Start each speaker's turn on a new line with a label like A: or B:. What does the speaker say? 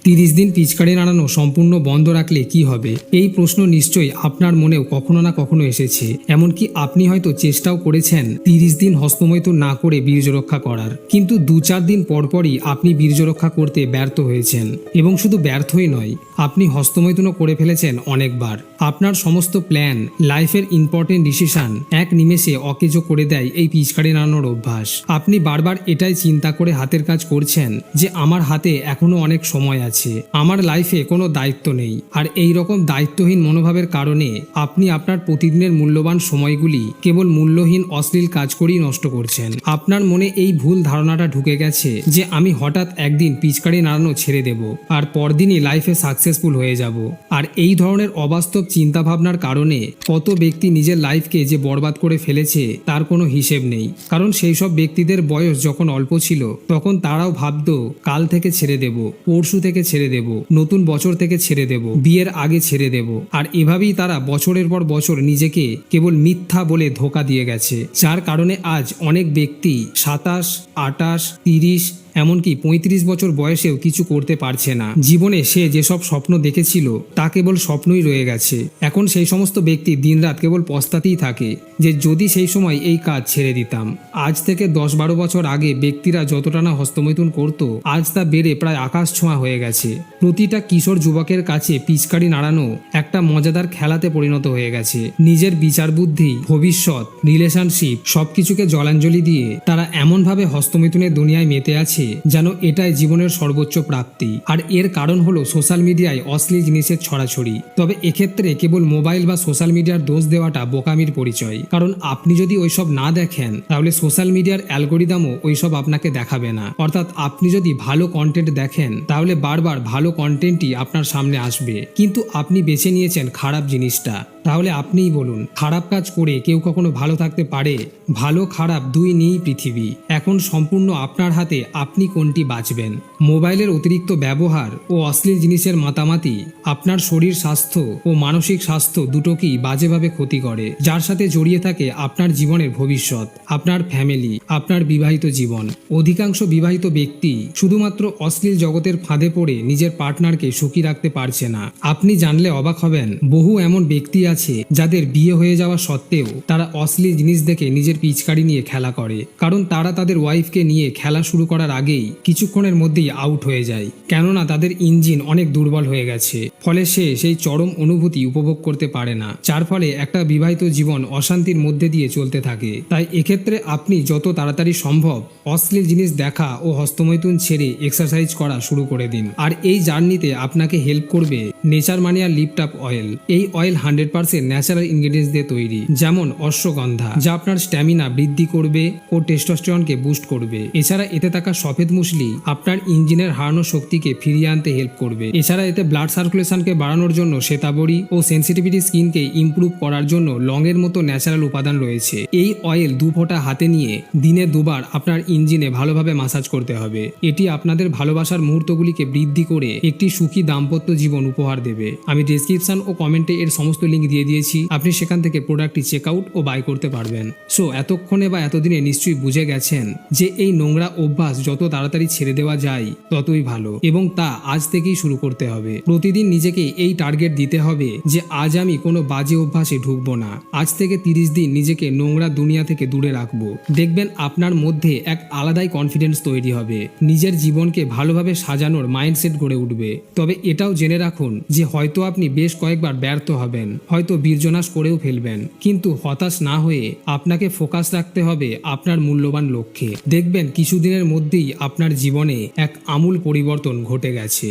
A: 30 দিন পিচকারি নাড়ানো সম্পূর্ণ বন্ধ রাখলে কি হবে? এই প্রশ্ন নিশ্চয়ই আপনার মনেও কখনো না কখনো এসেছে। এমনকি আপনি হয়তো চেষ্টাও করেছেন 30 দিন হস্তমৈথুন না করে বীর্য রক্ষা করার, কিন্তু 2-4 দিন পরপরই আপনি বীর্য রক্ষা করতে ব্যর্থ হয়েছেন। এবং শুধু ব্যর্থই নয়, আপনি হস্তমৈথুনও করে ফেলেছেন অনেকবার। আপনার সমস্ত প্ল্যান, লাইফের ইম্পর্টেন্ট ডিসিশন এক নিমেষে অকেজো করে দেয় এই পিচকারি নাড়ানোর অভ্যাস। আপনি বারবার এটাই চিন্তা করে হাতের কাজ করছেন যে আমার হাতে এখনো অনেক সময় আছে, আমার লাইফে কোনো দায়িত্ব নেই। আর এই রকম দায়িত্বহীন মনোভাবের কারণে আপনি আপনার প্রতিদিনের মূল্যবান সময়গুলি কেবল মূল্যহীন অশ্লীল কাজ করেই নষ্ট করছেন। আপনার মনে এই ভুল ধারণাটা ঢুকে গেছে যে আমি হঠাৎ একদিন পিচকারি নাড়ানো ছেড়ে দেব আর পরদিনই লাইফে সাকসেসফুল হয়ে যাব। আর এই ধরনের অবাস্তব চিন্তাভাবনার কারণে কত ব্যক্তি নিজের লাইফকে যে বরবাদ করে ফেলেছে তার কোনো হিসেব নেই। কারণ সেই সব ব্যক্তিদের বয়স যখন অল্প ছিল তখন তারাও ভাবতো কাল থেকে ছেড়ে দেব, পরশু থেকে ছেড়ে দেব, নতুন বছর থেকে ছেড়ে দেব, বিয়ের আগে ছেড়ে দেব। আর এভাবেই তারা বছরের পর বছর নিজেকে কেবল মিথ্যা বলে ধোঁকা দিয়ে গেছে, যার কারণে আজ অনেক ব্যক্তি 27, 28, 30 এমনকি 35 বছর বয়সেও কিছু করতে পারছে না। জীবনে সে যেসব স্বপ্ন দেখেছিল তা কেবল স্বপ্নই রয়ে গেছে। এখন সেই সমস্ত ব্যক্তি দিনরাত কেবল পস্তাতেই থাকে যে যদি সেই সময় এই কাজ ছেড়ে দিতাম। আজ থেকে 10-12 বছর আগে ব্যক্তিরা যতটা না হস্তমৈথুন করত, আজ তা বেড়ে প্রায় আকাশ ছোঁয়া হয়ে গেছে। প্রতিটা কিশোর যুবকের কাছে পিচকারি নাড়ানো একটা মজাদার খেলাতে পরিণত হয়ে গেছে। নিজের বিচার বুদ্ধি, ভবিষ্যৎ, রিলেশনশিপ সবকিছুকে জলাঞ্জলি দিয়ে তারা এমনভাবে হস্তমৈথুনের দুনিয়ায় মেতে আছে যেন এটাই জীবনের সর্বোচ্চ প্রাপ্তি। আর এর কারণ হলো সোশ্যাল মিডিয়ায় অশ্লীল জিনিসের ছড়াছড়ি। তবে এক্ষেত্রে কেবল মোবাইল বা সোশ্যাল মিডিয়ার দোষ দেওয়াটা বোকামির পরিচয়। কারণ আপনি যদি ওইসব না দেখেন তাহলে সোশ্যাল মিডিয়ার অ্যালগোরিদমও ওইসব আপনাকে দেখাবে না। অর্থাৎ আপনি যদি ভালো কন্টেন্ট দেখেন তাহলে বারবার ভালো কন্টেন্টই আপনার সামনে আসবে। কিন্তু আপনি বেছে নিয়েছেন খারাপ জিনিসটা। তাহলে আপনিই বলুন, খারাপ কাজ করে কেউ কখনো ভালো থাকতে পারে? ভালো খারাপ দুই নিয়েই পৃথিবী। এখন সম্পূর্ণ আপনার হাতে আপনি কোনটি বাঁচবেন। মোবাইলের অতিরিক্ত ব্যবহার ও অশ্লীল জিনিসের মাতামাতি আপনার শরীর স্বাস্থ্য ও মানসিক স্বাস্থ্য দুটোকেই বাজেভাবে ক্ষতি করে, যার সাথে জড়িয়ে থাকে আপনার জীবনের ভবিষ্যৎ, আপনার ফ্যামিলি, আপনার বিবাহিত জীবন। অধিকাংশ বিবাহিত ব্যক্তি শুধুমাত্র অশ্লীল জগতের ফাঁদে পড়ে নিজের পার্টনারকে সুখী রাখতে পারছে না। আপনি জানলে অবাক হবেন, বহু এমন ব্যক্তি আছে যাদের বিয়ে হয়ে যাওয়া সত্ত্বেও তারা অশ্লীল জিনিস দেখে নিজের পিচকারি নিয়ে খেলা করে। কারণ তারা তাদের ওয়াইফকে নিয়ে খেলা শুরু করার আগেই কিছুক্ষণের মধ্যেই আউট হয়ে যায়, কেননা তাদের ইঞ্জিন অনেক দুর্বল হয়ে গেছে। ফলে সে সেই চরম অনুভূতি উপভোগ করতে পারে না, যার ফলে একটা বিবাহিত জীবন অশান্তির মধ্যে দিয়ে চলতে থাকে। তাই এক্ষেত্রে আপনি যত তাড়াতাড়ি সম্ভব অশ্লীল জিনিস দেখা ও হস্তমৈথুন ছেড়ে এক্সারসাইজ করা শুরু করে দিন। আর এই জার্নিতে আপনাকে হেল্প করবে নেচার মানিয়া লিফট আপ অয়েল। এই অয়েল 100% ন্যাচারাল ইনগ্রেডিয়েন্টস দিয়ে তৈরি, যেমন অশ্বগন্ধা, যা আপনার স্ট্যামিনা বৃদ্ধি করবে ও টেস্টোস্টেরনকে বুস্ট করবে। এছাড়া এতে থাকা সফেদ মুসলি আপনার ইঞ্জিনের হারানো শক্তিকে ফিরিয়ে আনতে হেল্প করবে। এছাড়া এতে ব্লাড সার্কুলেশনকে বাড়ানোর জন্য শ্বেতাবড়ি ও সেন্সিটিভিটি স্কিনকে ইমপ্রুভ করার জন্য লংয়ের মতো ন্যাচারাল উপাদান রয়েছে। এই অয়েল 2 ফোঁটা হাতে নিয়ে দিনে 2 বার আপনার ইঞ্জিনে ভালোভাবে মাসাজ করতে হবে। এটি আপনাদের ভালোবাসার মুহূর্তগুলিকে বৃদ্ধি করে একটি সুখী দাম্পত্য জীবন উপহার দেবে। আমি ডেসক্রিপশন ও কমেন্টে এর সমস্ত লিঙ্ক দিয়ে দিয়েছি, আপনি সেখান থেকে প্রোডাক্টটি চেক আউট ও বাই করতে পারবেন। সো এতক্ষণে বা এতদিনে নিশ্চয়ই বুঝে গেছেন যে এই নোংরা অভ্যাস যত তাড়াতাড়ি ছেড়ে দেওয়া যায় ততই ভালো, এবং তা আজ থেকেই শুরু করতে হবে। প্রতিদিন নিজেকে এই টার্গেট দিতে হবে যে আজ আমি কোনো বাজে অভ্যাসে ঢুকবো না। আজ থেকে 30 দিন নিজেকে নোংরা দুনিয়া থেকে দূরে রাখবো। দেখবেন আপনার মধ্যে এক আলাদাই কনফিডেন্স তৈরি হবে, নিজের জীবনকে ভালোভাবে সাজানোর মাইন্ডসেট গড়ে উঠবে। তবে এটাও জেনে রাখুন যে হয়তো আপনি বেশ কয়েকবার ব্যর্থ হবেন, হয়তো বীর্যনাশ করেও ফেলবেন, কিন্তু হতাশ না হয়ে আপনাকে ফোকাস রাখতে হবে আপনার মূল্যবান লক্ষ্যে। দেখবেন কিছুদিনের মধ্যেই আপনার জীবনে এক আমূল পরিবর্তন ঘটে গেছে।